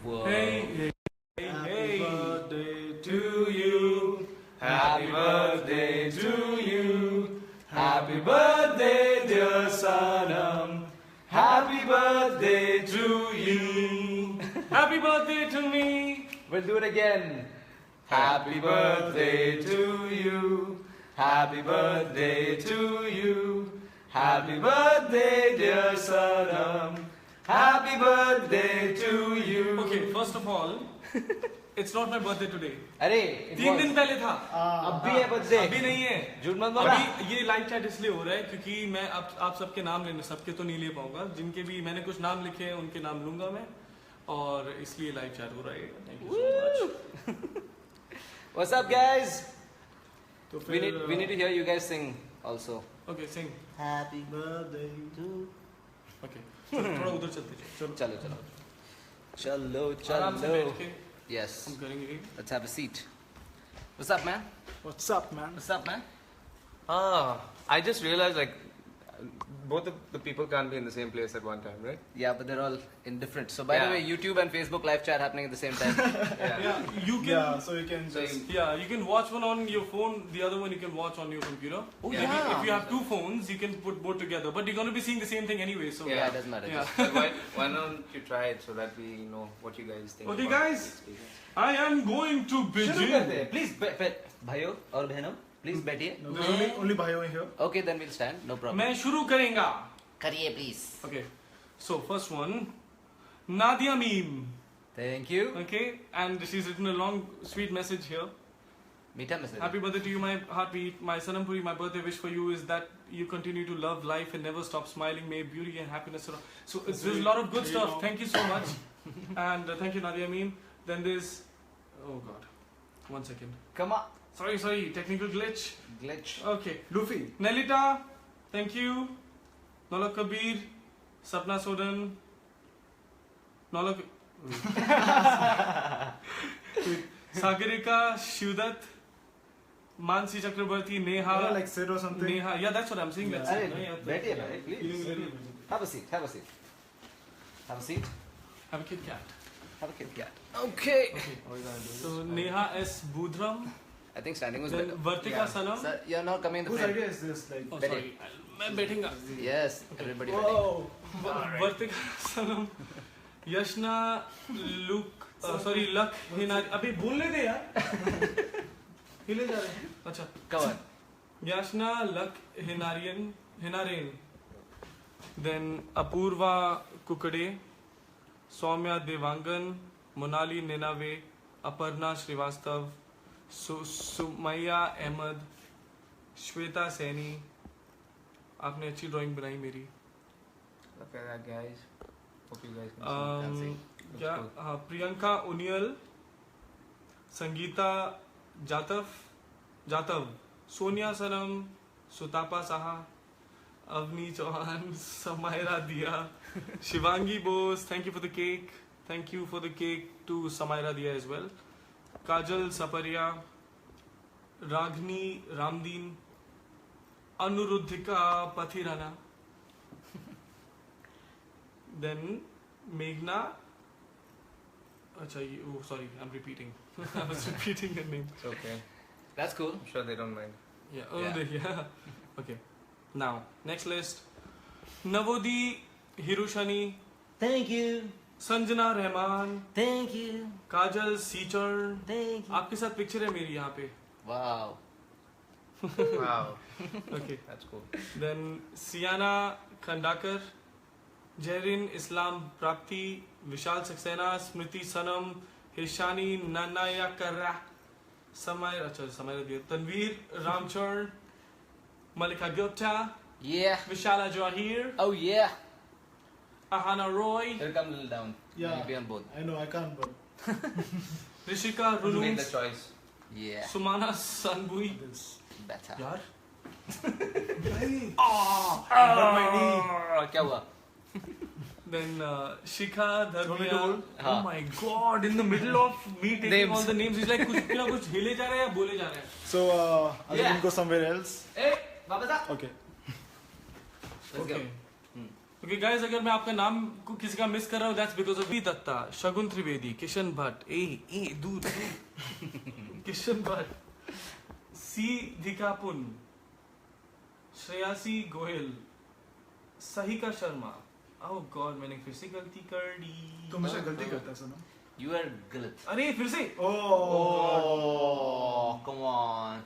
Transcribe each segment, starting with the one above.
Whoa. Hey, hey, Happy hey. birthday To you. Happy birthday to you. Happy birthday, dear Sanam. Happy birthday to you. Happy birthday to me. We'll do it again. Happy birthday to you. Happy birthday to you. Happy birthday, dear Sanam. Happy birthday to you. Okay, first of all, it's not my birthday today. अरे 3 दिन पहले था. अब भी है birthday. अभी नहीं है. झूठ मत बोला. अभी ये लाइव चैट इसलिए हो रहा है क्योंकि मैं आप सबके नाम लेने, सबके तो नहीं ले पाऊंगा, जिनके भी मैंने कुछ नाम लिखे हैं उनके नाम लूंगा मैं, और इसलिए लाइव चैट हो रहा है. Thank you so much. What's up, guys? तो We need to hear you guys sing also. Okay sing. Happy birthday to okay थोड़ा उधर चलते चलो. चलो चलो. चलो आराम से चलो. बैठ के Yes. हम करेंगे. Let's have a seat. What's up, man? What's up, man? What's up, man? I just realized like both of the people can't be in the same place at one time, right? Yeah, but they're all in different. So by the Yeah. way, YouTube and Facebook live chat happening at the same time. Yeah, you can. Yeah, so you can So just. Yeah, you can watch one on your phone, the other one you can watch on your computer. Oh, Maybe yeah. If you have 2 phones, you can put both together. But you're going to be seeing the same thing anyway, so. Yeah, it doesn't matter. Yeah. But why don't you try it so that we know what you guys think? Okay, about guys. this experience? I am going to शुरू करते begin. हैं. Please, भाइयों और बहनों, please बैठिए. No, there's only Bhayo here. Okay, then we'll stand. No problem. मैं शुरू करेंगा. करिए please. Okay, so first one, Nadia meme. Thank you. Okay, and she's written a long, sweet message here. मीठा message. Happy birthday to you, my heartbeat. My Sanampuri, my birthday wish for you is that you continue to love life and never stop smiling. May beauty and happiness surround. So there's a lot of good stuff. Thank you so much. And thank you, Nadia meme. Then there's, oh god, 1 second. Come on. Sorry, technical glitch. Glitch. Okay. Luffy. Nelita, thank you. Nola Kabir, Sapna Sodan, Nola Sagarika, Shudat, Mansi Chakrabarti, Neha. Yeah, like sit or something. Neha, yeah, that's what I'm saying. That's अरे it. No, yeah, बैठिए भाई, please. Feeling very. Have a seat. Have a seat. Have a seat. Have a Kit Kat. Have a Kit Kat. Okay. So Neha S. Budram, I think standing was then better. Vartika Sanam. Sir, you're not coming in the Whose front. idea is this? Like. Oh, Betty. sorry. मैं बैठूंगा. Yes, everybody betting. Whoa. Vartika Sanam, Yashna, Luke, sorry, Luck, Hinari. अबे बोलने दे यार. हिले जा रहे हैं. अच्छा. Come on. Yashna, Luck, Hinarian. Then Apurva Kukade, Soumya Devangan, Monali Nenave, Aparna Srivastav, Sumaya Ahmed, Shweta Saini. आपने अच्छी ड्राइंग बनाई मेरी. Look at that, guys. Hope you guys can see. क्या Looks हाँ, प्रियंका उनियल, संगीता जातव, सोनिया सनम, सुतापा साहा, अवनी चौहान, समायरा दिया, Shivangi Bose. Thank you for the cake. Thank you for the cake to Samaira Diya as well. Kajal सपरिया, Ragini Ramdeen, अनुरुद्धिका Pathirana. Then Meghna. अच्छा ये oh sorry I'm repeating. I was repeating her name. It's okay. That's cool. I'm sure they don't mind. Yeah. Oh, Yeah. yeah. Okay. Now next list. Navodi Hirushani, Thank you. Sanjana Rahman, Thank you. Kajal सीचर. Thank you. आपके साथ picture है मेरी यहाँ पे. Wow. Wow. Okay. That's cool. Then Siana Khandakar, Jairin Islam Prapti, Vishal Saxena, Smriti Sanam, Hishani Nanayakara, Samaira Diya, Tanveer Ramcharan, Malika Gupta, Yeah. Vishala Jahir, Oh yeah. Ahana Roy, It'll come a little down. Yeah. You'll be on both. I know I can't, but Rishika Who made Runun, the choice? Yeah. Sumana Sanbui. this. Better. यार क्या हुआ? Then Shikha Dharmiya. told? Oh हाँ. my god, in the middle of me taking Names. all the names, he's like कुछ ना कुछ हिले जा रहा है या बोले जा रहा है. So I Yeah. can go somewhere else. Hey, वापस आ. Okay. Let's Okay. go. Okay guys, अगर मैं आपका नाम को किसी का मिस कर रहा हूँ, that's because of दत्ता, शगुन त्रिवेदी, किशन भट्ट, दूर किशन भट्ट, सी धिकापुन, श्रेयासी गोयल, सहिका शर्मा. Oh God, मैंने फिर से गलती कर दी. तू हमेशा गलती करता है सनम. You are गलत. अरे फिर से. Oh, come on.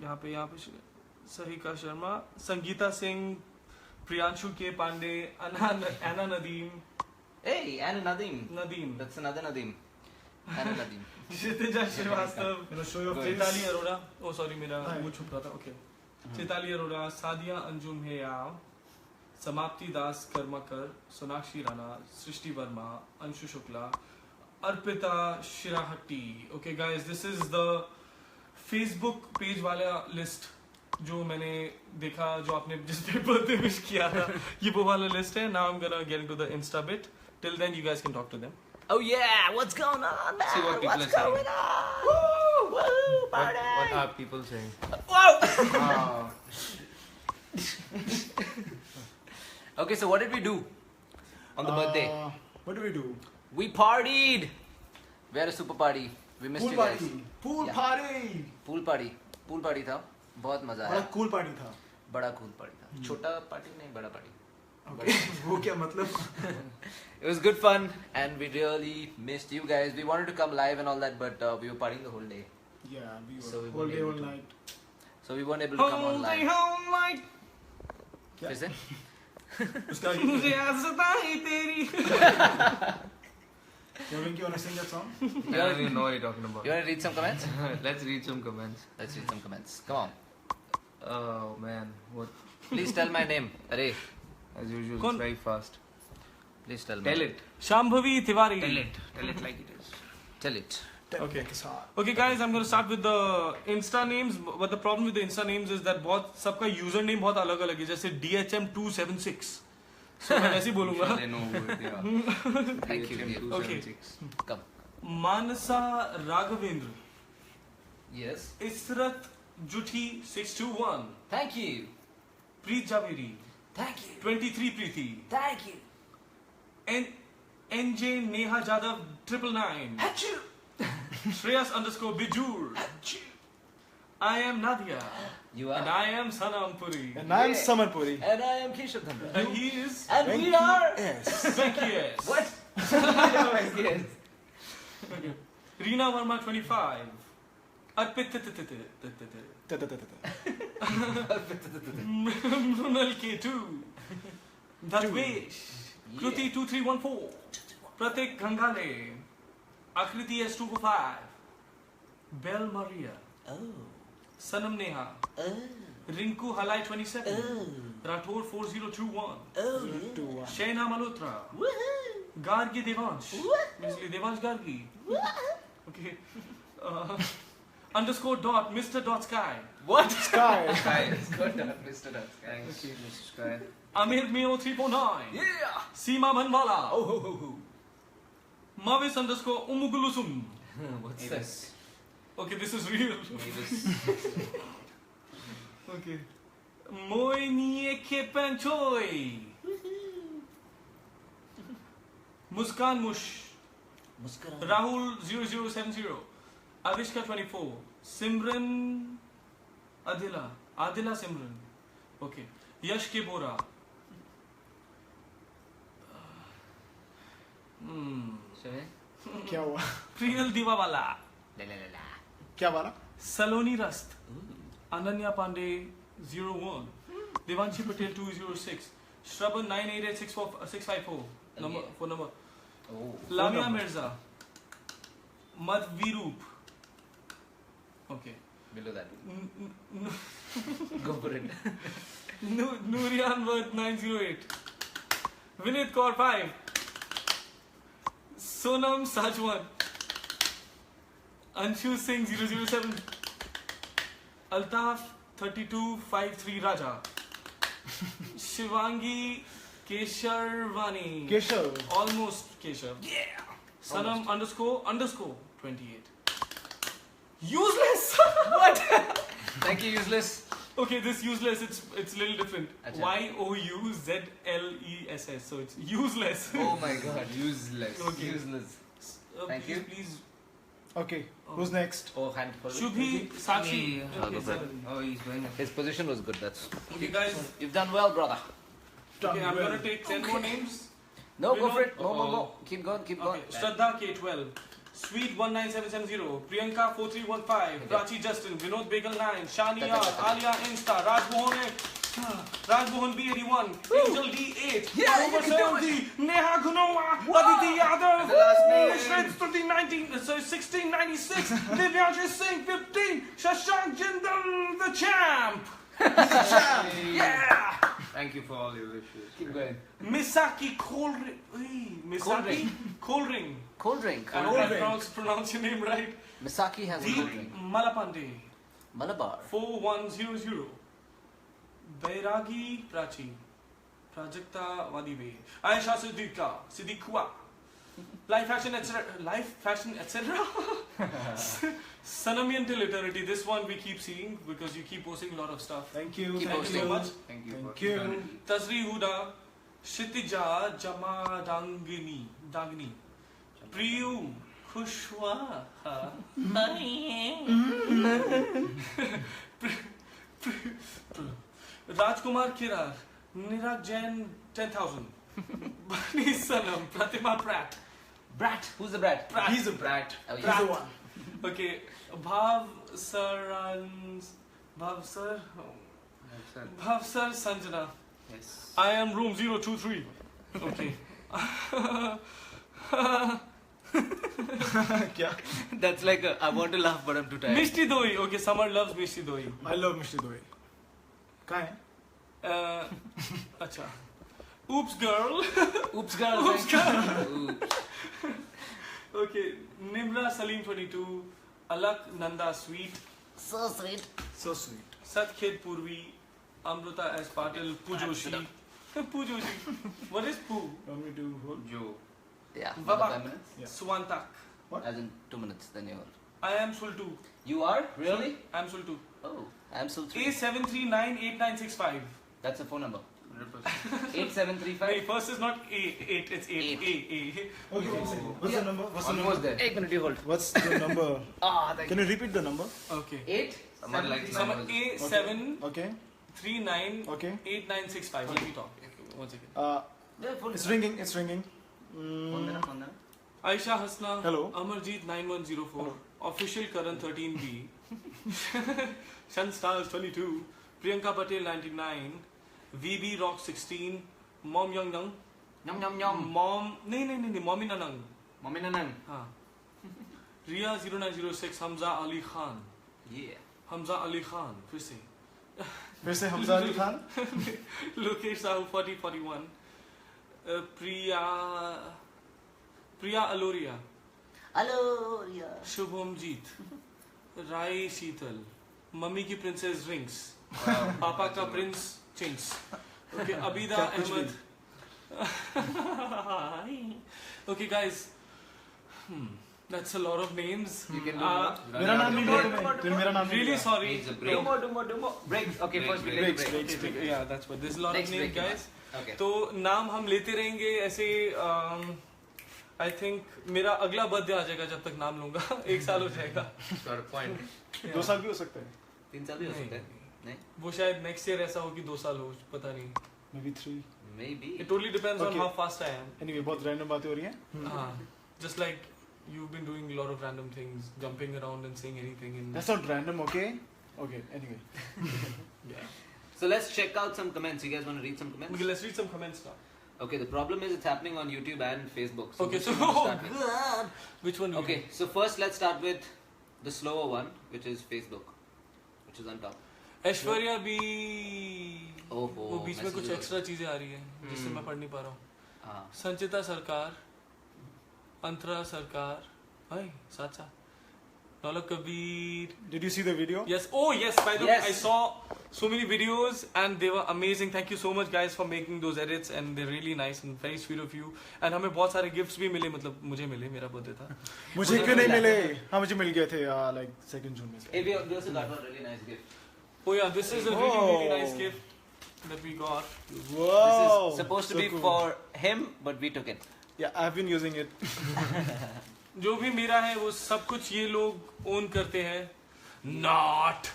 यहाँ पे सहिका शर्मा, संगीता सिंह, प्रियांशु के Pandey, Anna Nadeem. Hey, Anna Nadeem. That's another Nadeem. Anna Nadeem. Kshitija Srivastava, You know, show your face. Chaitali Arora. Oh sorry, मेरा Hi. मुंह छुप रहा था. Okay. चैताली अरोड़ा, सादिया अंजुम हेयाव, समाप्ति दास कर्मकर, सोनाक्षी राणा, सृष्टि Verma, Anshu Shukla, Arpita शिराहट्टी. Okay guys, this is the Facebook page वाला list जो मैंने देखा, जो आपने जिस पेपर पे विश किया था, ये वो वाला list है. Now I'm gonna get into the Insta bit. Till then you guys can talk to them. Oh yeah, what's going on, man? See what people What's are saying. going on? Woo, woo, party. What are people saying? Whoa! Okay, so what did we do on the birthday? What do we do? We partied. We had a super party. We missed Pool you guys. party. Pool Yeah. party. Pool party था. बहुत मजा बड़ा आया. cool party था. बड़ा cool party था. छोटा party नहीं, बड़ा party. Okay. वो क्या मतलब? It was good fun, and we really missed you guys. We wanted to come live and all that, but we were partying the whole day, Yeah, we were So we whole weren't day, able all to. night. so we weren't able to come on live. Home night. फिर से? उसका रियासत आई तेरी. Kevin, you wanna sing that song? I don't even know what you're talking about. You want to read some comments? Let's read some comments. Let's read some comments. Come on. Oh man, what? Please tell my name. Arey, As usual, Kon- it's very fast. please tell me. Tell it. Shambhavi Tiwari. Tell it like it is. Tell it. Okay. के साथ. Okay guys, I'm going to start with the Insta names. But the problem with the Insta names is that बहुत सबका username बहुत अलग अलग है. जैसे DHM276. So मैं ऐसे ही बोलूँगा. They know who it is. Thank you, dear. Okay. 276. Come. Manasa Raghavendra. Yes. Israt Juthi 621. Thank you. Preet Javeri. Thank you. 23 Preeti. Thank you. NJ Neha Jadhav 999. Achoo. Shreyas _ Bijur. Achoo. I am Nadia. You And are. I am Sanam Puri. And I'm Yeah. Saman Puri. And I am Keshav Dhamra. And he is And we are. Yes. Venky S. What? Yes. Okay. Reena Verma 25. Arpit Ta ta ta ta ta. Mrunal K2. Dhatvesh. Kruti 2314. Pratik Gangale. Akriti S245. Bell Maria. Oh. Sanam Neha. Oh. Rinku Halai 27. Oh. Rathore 4021. Oh. 2 1. Shaina Malhotra. Woohoo. Gargi Devansh. Woohoo. Basically Devansh Gargi. Woohoo. Okay. Underscore dot Mr. Dot Sky. What? Sky. Sky. Good enough, Mr. Dot. Thanks, Mr. Sky. Amir Mio 349. Yeah. Seema Manwala. Oh, ho, ho, ho. Mavis _ Umugulusum. What's Mavis. this? Okay, this is real. Mavis. Okay. Moinieke Panchoy. Muskan Mush. Muskara. Rahul 0070. Avishka 24. Simran Adila. Adila Simran. Okay. Yash Ke Bora. क्या हुआ? Priyal Diwawala. La la la la. क्या वाला? Saloni Rast. Ananya Pandey 01. Devanshi Patel 206. Shraban 98864 number Okay. phone number. Oh. Lamia number. Mirza. Mad Virup. Okay. Below that. N- n- Go for it. Nurian Worth 908. Vinit Kaur 5. Sonam Sajwan. Anshu Singh 007. Altaf 3253 Raja. Shivangi Kesharvani. Keshav. Almost Keshav. Yeah. Sanam _ 28. Useless! Thank you, useless. Okay, this useless. It's a little different. Acha. YOUZLESS. So it's useless. Oh my god, useless. Okay. Useless. Thank please, you. Please. Okay, who's next? Oh, handful. Shubhi Sakshi. I'll Okay, go for it. 7. Oh, he's going. His position was good. That's. Okay, guys. You've done well, brother. Okay, I'm gonna take 10 more names. No, go Vinod- for it. Go, go, Uh-oh. go. Keep going, keep going. Okay, Shraddha K12, Sweet 19770, Priyanka 4315, Prachi Justin, Vinod Bagel 9, Shani R, Alia Insta, Rajmohan B81, Angel D8, Aruba 70, Neha Gunowa, Aditi Yadav, Shred 1696, Divyansh Singh 15, Shashank Jindal, the champ. Yeah! Thank you for all your wishes. Keep going. Misaki Misaki Coldring. Cold drink. I hope I pronounce your name right. Misaki has a cold Deep drink. Malapande, Malabar. 4100. Bairagi Prachi, Prajakta Wadive, Aisha Siddiqua, Life Fashion, etc. Sanamian till eternity. This one we keep seeing because you keep posting a lot of stuff. Thank you. Keep Thank you so posting. much. Thank you. Thank for you. eternity. Tasri Huda, Shitija Jamadangini, Dagni, Priyu Khushwa, Rajkumar Kirar, Niraj Jain 10,000, Bani Sanam, Pratima Pratt, Brat. Who's the brat? Pratt. He's a brat. Oh, He's yeah. the one. Okay, Bhav Sir, That's it. Bhav Sir Sanjana. Yes. I am room 023. Okay. Kya? That's like a, I want to laugh, but I'm too tired. Mishti Doi. Okay, Summer loves Mishti Doi. I love Mr. Doi. कहाँ है? Acha. Oops, girl. Oops, girl. Oops, girl. Oops. Okay, Nimra Salim 22. Alak Nanda Sweet. So sweet. So sweet. Satkhed Purvi. Amruta S. Patil. Pujoshi. Pujoshi. What is Poo? Want me to hold? Joe. Yeah. Baba. 5 minutes? Yeah. Swantak. As in 2 minutes, then you're. I am Sultu. You are? Really? I am Sultu. Oh, I'm still 3. A7398965. That's a phone number. 100%. 8735. Wait, first is not A8, it's 8. Eight. A. Okay. What's the number? What's the Almost number? there. 8 minutes, you hold. What's the number? Ah, thank Can you repeat the number? Okay. 8? Someone like Some numbers. A7398965. Okay. Okay. Let me talk. Okay, 1 second. Yeah, phone It's ringing. It's ringing. Phone there, phone there. Aisha Hasna. Hello. Amarjeet 9104. Hello. Official Karan 13B. Shan Stars 22. Priyanka Patel 99. VB Rock 16. Mom Young Nang. Yum, yum, yum. Mom. No, Mommy Nanang. Mommy Nanan. हाँ. Ria 0906 Hamza Ali Khan. Yeah. Hamza Ali Khan. फिर से. फिर से Hamza Ali Khan. Lokesh Sahu 4041. Priya Aloria. Hello, yeah. Shubham Jeet. Rai Sheetal. Mummy की princess rings. Wow. पापा का prince chains. Okay, Abida क्या कुछ Ahmed. Okay, guys. That's a lot of names. You can do मेरा नाम नहीं लिया तुमने. मेरा नाम नहीं Really लिया. sorry. Needs a break. Do more. Breaks. Okay, Break, first we break. take a break. Breaks. Yeah, that's what. There's a lot Next of names, break, guys. Okay. तो नाम हम लेते रहेंगे ऐसे. I think मेरा अगला birthday आ जाएगा जब तक नाम लूंगा. 1 साल हो जाएगा. Got a point. 2 साल भी हो सकता है. 3 साल भी हो सकता है. नहीं. वो शायद next year ऐसा हो कि 2 साल हो. पता नहीं. Maybe 3. Maybe. It totally depends on Okay. how fast I am. Anyway, बहुत random बातें हो रही हैं. हाँ. Just like you've been doing a lot of random things, jumping around and saying anything. In That's not random, okay? Okay. Anyway. yeah. So let's check out some comments. You guys want to read some comments? Okay, let's read some comments now. Okay, the problem is it's happening on YouTube and Facebook. Okay, which so one to start with? which one? Do Okay, so first let's start with the slower one, which is Facebook, which is on top. Aishwarya भी. Oh, वो बीच में कुछ messages extra चीजें आ रही हैं जिससे मैं पढ़ नहीं पा रहा हूँ. Ah. संचिता सरकार, अंतरा सरकार, हाय साथ साथ. Nolak Kabir. Did you see the video? Yes. Oh yes. By the way, Yes. I saw so many videos and they were amazing. Thank you so much guys for making those edits and they're really nice and very sweet of you. And हमें बहुत सारे gifts भी मिले. मतलब मुझे मिले. मेरा birthday था. मुझे क्यों नहीं मिले? हाँ मुझे मिल गए थे like 2 June में से. Hey, we also got one really nice gift. Oh yeah, this is a really nice gift that we got. Whoa. This is supposed to so be cool. for him, but we took it. Yeah, I've been using it. जो भी मेरा है वो सब कुछ ये लोग own करते हैं. Not.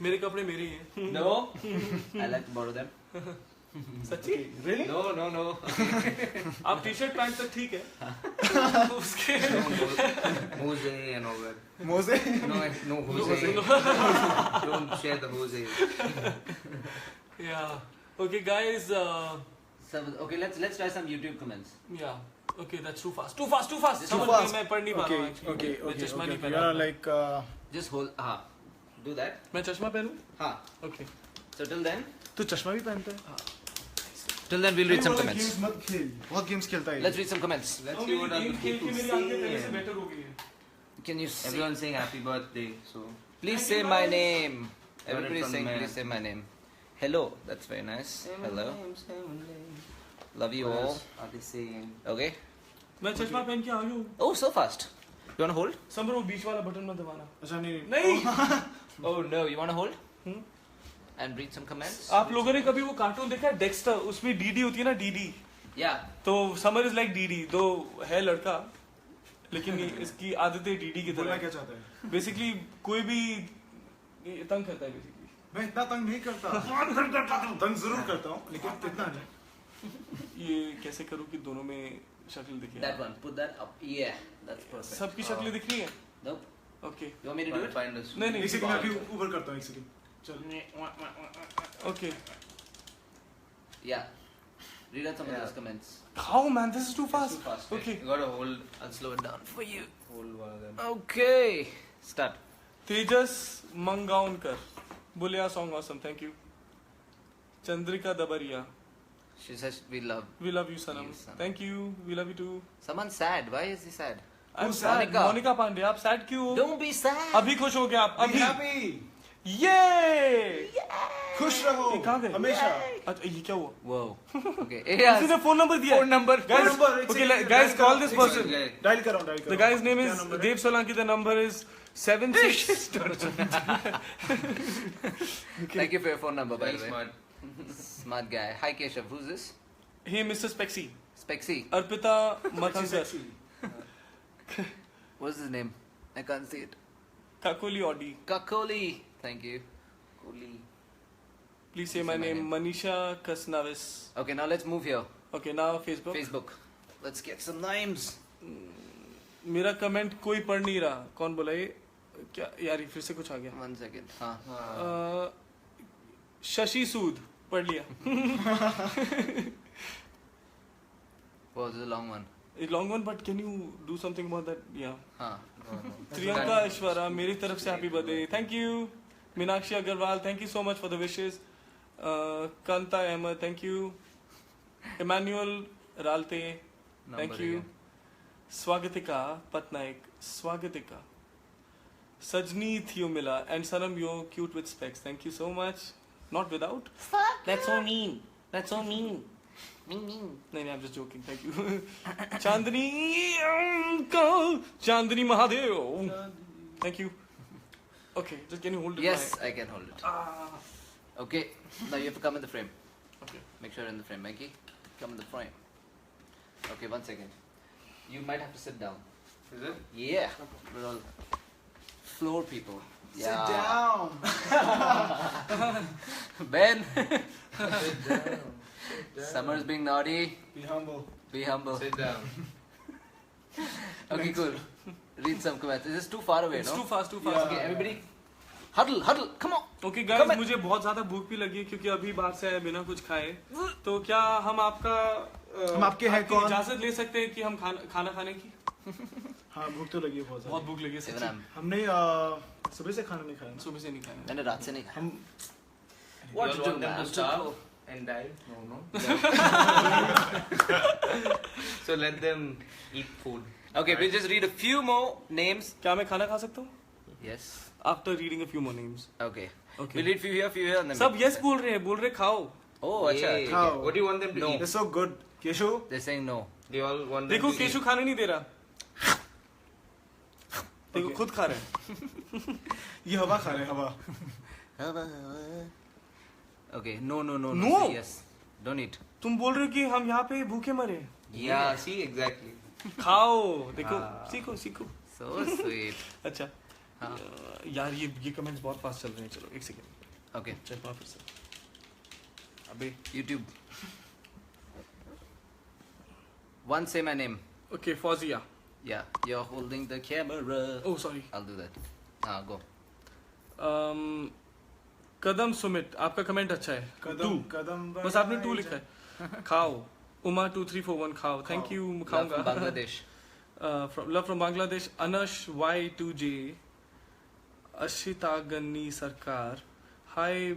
मेरे कपड़े मेरे ही हैं. No, I like to borrow them. सच्ची? Really? No. आप टी-शर्ट पैंट तक ठीक है. उसके Jose and all that. Mose? No Jose. Don't share the Jose. yeah. Okay guys. So, okay, let's try some YouTube comments. Yeah. Okay, that's too fast. Too fast. Too समझ fast. गई, मैं पढ़ नहीं पा रहा हूँ Okay, actually. okay, मैं okay. चश्मा नहीं Okay. पहना. You're like, Just hold. Do that. मैं चश्मा पहनूं? Okay. So till then, तू चश्मा भी पहनता है? we'll read some वाला comments. games मत खेल. बहुत games खेलता है. Let's read some comments. Let's और see what मेरी other गेम खेल के people मेरी आंखें पहले से say. बेटर हो गई है. Can you say? Everyone's saying happy birthday, so Please Thank say you, my guys. name. Got it Everybody's from saying, man. please say my name. Hello. That's very nice. Hello. Love you What all. else are they saying? Okay. मैं चश्मा पहन के आ गया हूँ. Oh, so fast. You wanna hold? Summer वो बीच वाला button मत दबाना. अच्छा नहीं. नहीं. Oh no. You wanna hold? Hmm? And read some comments. आप लोगों ने कभी वो कार्टून देखा है डेक्स्टर? उसमें डीडी होती है ना डीडी. Yeah. तो समर इज लाइक डीडी. दो है लड़का लेकिन इसकी आदतें डीडी की बोलना तरह. क्या चाहता है? बेसिकली कोई भी ये तंग करता है बेसिकली. मैं इतना तंग नहीं करता. तंग जरूर करता हूँ, लेकिन इतना नहीं. ये कैसे करूँ कि दोनों में शक्ल दिखे? That one. Put that up. Yeah. That's perfect. सबकी शक्लें दिख रही है. Nope. Okay. You want me to do it? Find us. नहीं एक सेकंड मैं अभी नहीं. ऊपर करता हूँ. एक सेकंड. चल. Okay. Yeah. Read out some of Yeah. those comments. How man, this is too fast. Too fast. Okay. You gotta hold I'll slow it down for you. one of them. Okay. Start. Tejas Mangaonkar. Bulya song awesome. Thank you. Chandrika Dabariya. She says we love. We love you, Sanam. You, Sanam. Thank you. We love you too. Someone's sad. Why is he sad? I'm Who's sad. Monica? Monica Pandey. आप sad क्यों हो? Don't be sad. अभी खुश हो गए आप. Be अभी. happy. ये. खुश रहो. ये कहाँ गए? हमेशा. अच्छा ये क्या हुआ? Whoa. Okay. Yeah. किसी ने फोन नंबर दिया. Phone number. Guys, Phone number, okay, एक guys, second, call एक this second. person. डायल करो, डायल करो. The guy's name क्या is number है? Dev Solanki. The number is 76. Thank you for your phone number, by Very the way. smart. Smart guy. Hi, Keshav. Who's this? Hey, Mr. Spexy. Spexy. Arpita Mathankar. Sexy. What's his name? I can't see it. Kakoli Audi. Kakoli. Thank you. Coolly. Please say my name. Manisha Kasnavis. Okay, now let's move here. Okay, now Facebook. Facebook. Let's get some names. मेरा comment कोई पढ़ नहीं रहा. कौन बोला ये? क्या यार ये फिर से कुछ आ गया. 1 second. Huh. शशि सूद पढ़ लिया. Oh, this is a long one. A long one, but can you do something about that? Yeah. Huh. Priyanka Ishwara, मेरी तरफ से happy birthday. Thank you. Meenakshi Agarwal, thank you so much for the wishes. Kanta Ahmed, thank you. Emmanuel Ralte, thank Number you. again. Swagatika Patnaik, Swagatika. Sajni Thiomila, and Sanam, you're cute with specs. Thank you so much. Not without. That's so mean. That's so mean. No, I'm just joking. Thank you. Chandni Uncle, Chandni Mahadev. Thank you. Okay, just can you hold it? Yes, I can hold it. Ah. Okay, now you have to come in the frame. Okay. Make sure you're in the frame, Mikey. Come in the frame. Okay, 1 second. You might have to sit down. Is it? Yeah. We're all floor people. Sit down. Ben. Sit down. Summer's being naughty. Be humble. Be humble. Sit down. Okay, cool. Read some comments. This is too far away, It's no? too fast, too fast. Yeah. Okay, everybody. Huddle, huddle. Come on. Okay Come guys in. मुझे बहुत ज्यादा भूख भी लगी है क्योंकि अभी बाहर से आए बिना कुछ खाए. तो क्या हम आपका हम आपके हैं कौन? इजाजत ले सकते हैं कि हम खाना खाने की? हाँ भूख तो लगी है बहुत बहुत ज़्यादा. भूख लगी है Even सच्ची. I'm. हमने सुबह से खाना नहीं खाया ना. सुबह से नहीं खाया. मैंने रात से नहीं खाया. हम What you to all do, want them man? to I'm too starve cool. and die? No. So let them eat food. Okay, we'll just read a few more names. क्या मैं खाना खा सकता हूँ? Yes. After reading a few more names. Okay. Okay. We'll read few here, and then. सब yes बोल रहे खाओ. Oh, acha. Yay. How? What do you want them to No. eat? They're so good. Keshu. They're saying no. They all want them देखो to Keshu eat. खाने नहीं दे रहा. देखो Okay. खुद खा रहे हैं. ये हवा खा रहे हैं, हवा. Okay, no. No. Say yes. Don't eat. तुम बोल रहे हो कि हम यहाँ पे भूखे मरे? Yeah, see, exactly. खाओ, देखो, सीखो. So sweet. अच्छा. हाँ. यार ये कमेंट्स बहुत फास्ट चल रहे हैं. चलो एक सेकंड. Okay. चेक मार फिर से. अबे YouTube. One, say my name. Okay, Fauziya. Yeah, you're holding the camera. Oh, sorry. I'll do that. Go. कदम सुमित, आपका कमेंट अच्छा है. कदम बस आपने 2 लिखा है. खाओ. Uma 2341 खाओ. Thank you. Love खाऊंगा. from Bangladesh. Love from Bangladesh. Anash Y2J. Ashita Ganni Sarkar. Hi.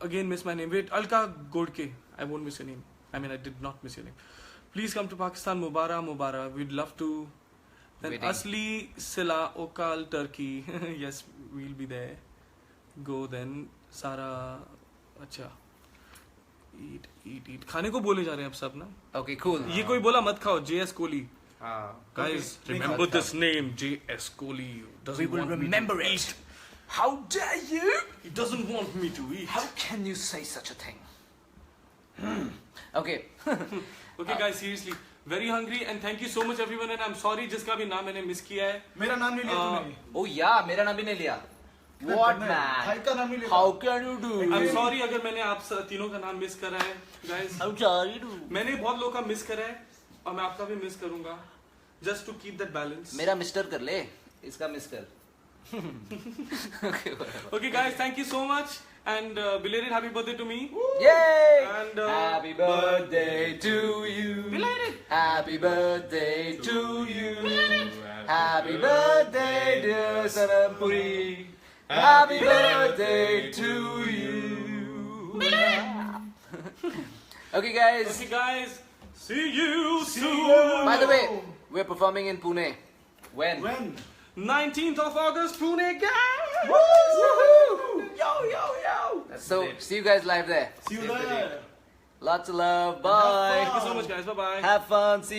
Again miss my name. Wait, Alka Godke. I won't miss your name. I mean, I did not miss your name. Please come to Pakistan. Mubara. We'd love to. Then Waiting. Asli Sila Okal Turkey. Yes, we'll be there. Go then. Sara. अच्छा. Eat. खाने को बोले जा रहे हैं अब सब ना. Okay, cool. ये कोई बोला मत खाओ. JS Kohli. Guys, Okay. remember this name, J.S. Kohli. We will remember it. How dare you? He doesn't want me to eat. How can you say such a thing? Okay. Okay, guys, seriously, very hungry and thank you so much everyone and I'm sorry जिसका भी नाम मैंने miss किया है. मेरा नाम नहीं लिया तूने. Oh yeah, मेरा नाम भी नहीं लिया. What भाई man? का नाम नहीं लिया. How can you do? I'm sorry अगर मैंने आप तीनों का नाम मिस करा है, guys. How dare you do? मैंने बहुत लोगों का मिस करा है और मैं आपका भी मिस करूंगा. Just to keep that balance. मेरा मिस्टर कर ले, इसका मिस कर. Okay, whatever. Okay, guys, thank you so much and belated happy birthday to me. Yay! And Happy birthday to you. Belated. Happy birthday to you. Happy birthday, dear Sanampuri. Happy birthday to you. Okay, guys. Okay, guys, see you soon. By the way, we're performing in Pune. When? 19th of August, Pune, guys. Woo! Yo. So, see you guys live there. See you there. Lots of love. Bye. Thank you so much, guys. Bye bye. Have fun. See you.